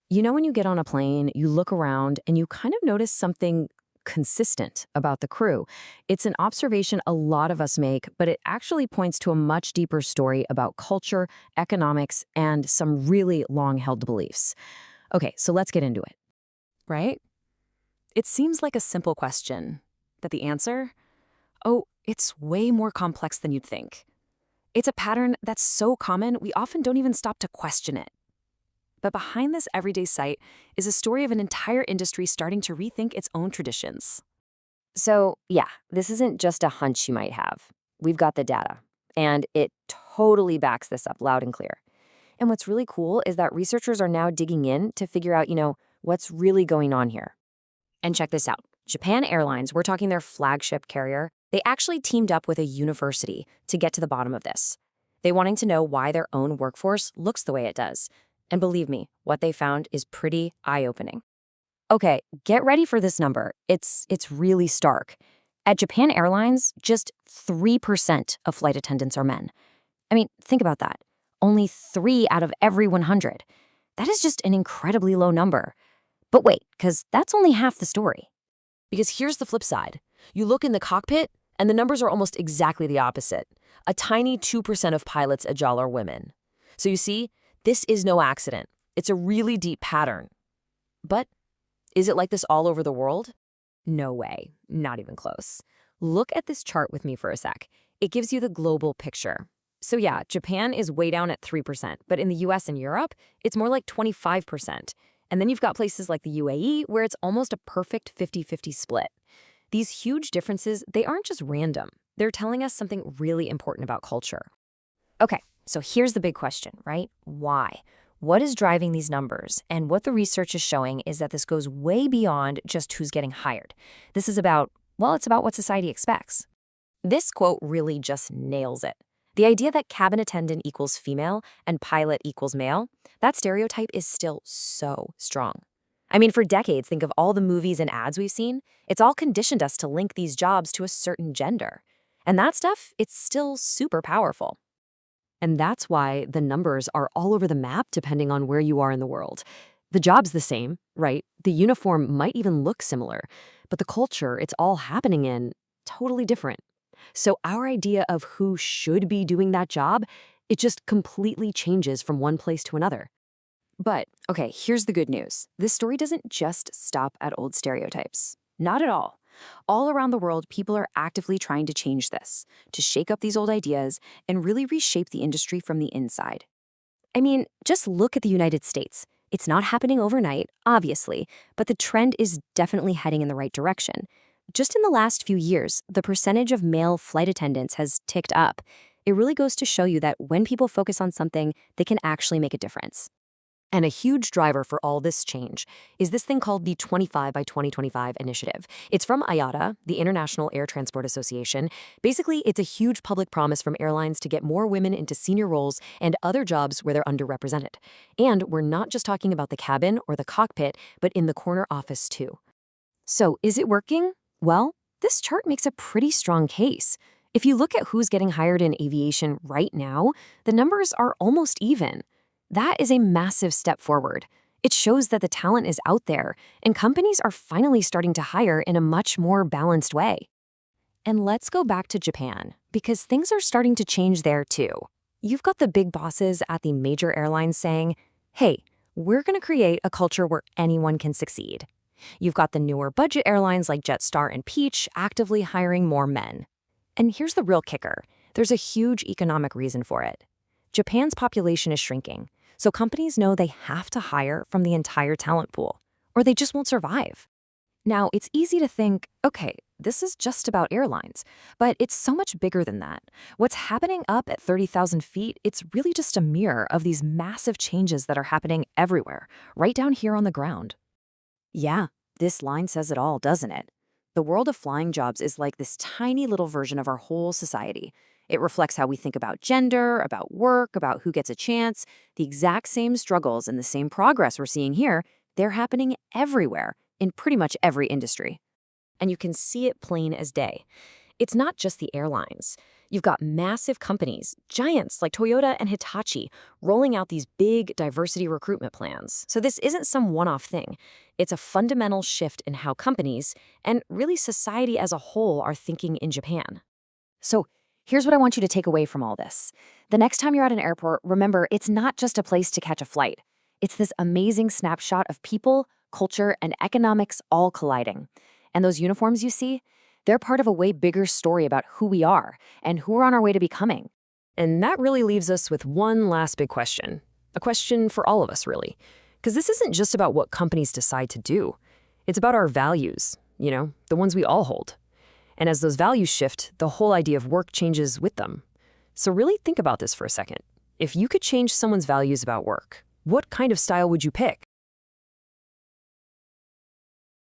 You know, when you get on a plane, you look around and you kind of notice something consistent about the crew. It's an observation a lot of us make, but it actually points to a much deeper story about culture, economics, and some really long held beliefs. Okay, so let's get into it. Right? It seems like a simple question, but the answer? Oh, it's way more complex than you'd think. It's a pattern that's so common, we often don't even stop to question it. But behind this everyday sight is a story of an entire industry starting to rethink its own traditions. So, yeah, this isn't just a hunch you might have. We've got the data, and it totally backs this up loud and clear. And what's really cool is that researchers are now digging in to figure out, what's really going on here. And check this out. Japan Airlines, we're talking their flagship carrier, they actually teamed up with a university to get to the bottom of this. They wanting to know why their own workforce looks the way it does. And believe me, what they found is pretty eye-opening. Okay, get ready for this number. It's really stark. At Japan Airlines, just 3% of flight attendants are men. I mean, think about that. Only 3 out of every 100. That is just an incredibly low number. But wait, because that's only half the story. Because here's the flip side. You look in the cockpit, and the numbers are almost exactly the opposite. A tiny 2% of pilots at JAL are women. So you see, this is no accident. It's a really deep pattern. But is it like this all over the world? No way, not even close. Look at this chart with me for a sec. It gives you the global picture. So yeah, Japan is way down at 3%, but in the US and Europe, it's more like 25%. And then you've got places like the UAE where it's almost a perfect 50-50 split. These huge differences, they aren't just random. They're telling us something really important about culture. Okay, so here's the big question, right? Why? What is driving these numbers? And what the research is showing is that this goes way beyond just who's getting hired. This is about, well, it's about what society expects. This quote really just nails it. The idea that cabin attendant equals female and pilot equals male, that stereotype is still so strong. I mean, for decades, think of all the movies and ads we've seen. It's all conditioned us to link these jobs to a certain gender. And that stuff, it's still super powerful. And that's why the numbers are all over the map depending on where you are in the world. The job's the same, right? The uniform might even look similar, but the culture it's all happening in, totally different. So our idea of who should be doing that job, it just completely changes from one place to another. But, okay, here's the good news. This story doesn't just stop at old stereotypes. Not at all. All around the world, people are actively trying to change this, to shake up these old ideas and really reshape the industry from the inside. I mean, just look at the United States. It's not happening overnight, obviously, but the trend is definitely heading in the right direction. Just in the last few years, the percentage of male flight attendants has ticked up. It really goes to show you that when people focus on something, they can actually make a difference. And a huge driver for all this change is this thing called the 25 by 2025 initiative. It's from IATA, the International Air Transport Association. Basically, it's a huge public promise from airlines to get more women into senior roles and other jobs where they're underrepresented. And we're not just talking about the cabin or the cockpit, but in the corner office too. So is it working? Well, this chart makes a pretty strong case. If you look at who's getting hired in aviation right now, the numbers are almost even. That is a massive step forward. It shows that the talent is out there, and companies are finally starting to hire in a much more balanced way. And let's go back to Japan, because things are starting to change there too. You've got the big bosses at the major airlines saying, hey, we're going to create a culture where anyone can succeed. You've got the newer budget airlines like Jetstar and Peach actively hiring more men. And here's the real kicker. There's a huge economic reason for it. Japan's population is shrinking, so companies know they have to hire from the entire talent pool, or they just won't survive. Now, it's easy to think, okay, this is just about airlines, but it's so much bigger than that. What's happening up at 30,000 feet, it's really just a mirror of these massive changes that are happening everywhere, right down here on the ground. Yeah, this line says it all, doesn't it? The world of flying jobs is like this tiny little version of our whole society. It reflects how we think about gender, about work, about who gets a chance. The exact same struggles and the same progress we're seeing here, they're happening everywhere, in pretty much every industry. And you can see it plain as day. It's not just the airlines. You've got massive companies, giants like Toyota and Hitachi, rolling out these big diversity recruitment plans. So this isn't some one-off thing. It's a fundamental shift in how companies, and really society as a whole, are thinking in Japan. So here's what I want you to take away from all this. The next time you're at an airport, remember, it's not just a place to catch a flight. It's this amazing snapshot of people, culture, and economics all colliding. And those uniforms you see, they're part of a way bigger story about who we are and who we're on our way to becoming. And that really leaves us with one last big question. A question for all of us, really. Because this isn't just about what companies decide to do. It's about our values, the ones we all hold. And as those values shift, the whole idea of work changes with them. So really think about this for a second. If you could change someone's values about work, what kind of style would you pick?